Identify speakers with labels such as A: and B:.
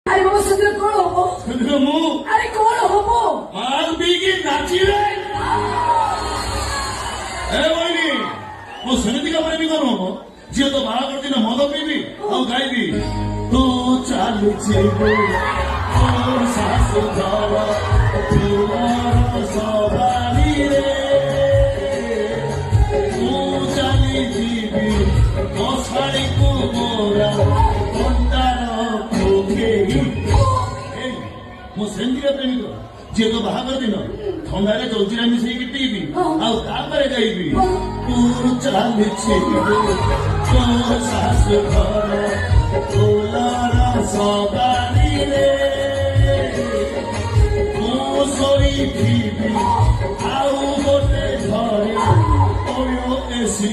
A: আরে বাবা সেদিন কোন হবো
B: ମୁଁ
A: আরে কোন হবো
B: ମାଲ ପିଇକି ନାଚିଲେ ଏ ବଇନି ମୁଁ ସେମିତିକା ପ୍ରେମୀ କଣ ହବ ଝିଅ ତ ବାହାଘର ଦିନ ମଦ ପିଇବି ଆଉ ଗାଇବି ତୁ ଚାଲିଯିବୁ ତୋର ଶାଶୁ ଘର ତୁମର ସବାରିରେ ମୁଁ ଚାଲିଯିବି ମୋ ଶାଢ଼ୀକୁ ମୋରା କଣ୍ଟାର ପକେଇ ମୁଁ ସେମିତିକା ପ୍ରେମିକ ଝିଅ ତ ବାହାଘର ଦିନ ଥଣ୍ଡାରେ ଜଲଜିରା ମିଶେଇକି ପିଇବି ଆଉ ତାପରେ ଗାଇବି ତୁ ଚାଲିଯିବୁ ତୋର ଶାଶୁ ଘର ତୋର ସବାରିରେ ମୁଁ ଶୋଇଥିବି ଆଉ ଗୋଟେ ଘରେ ଏସି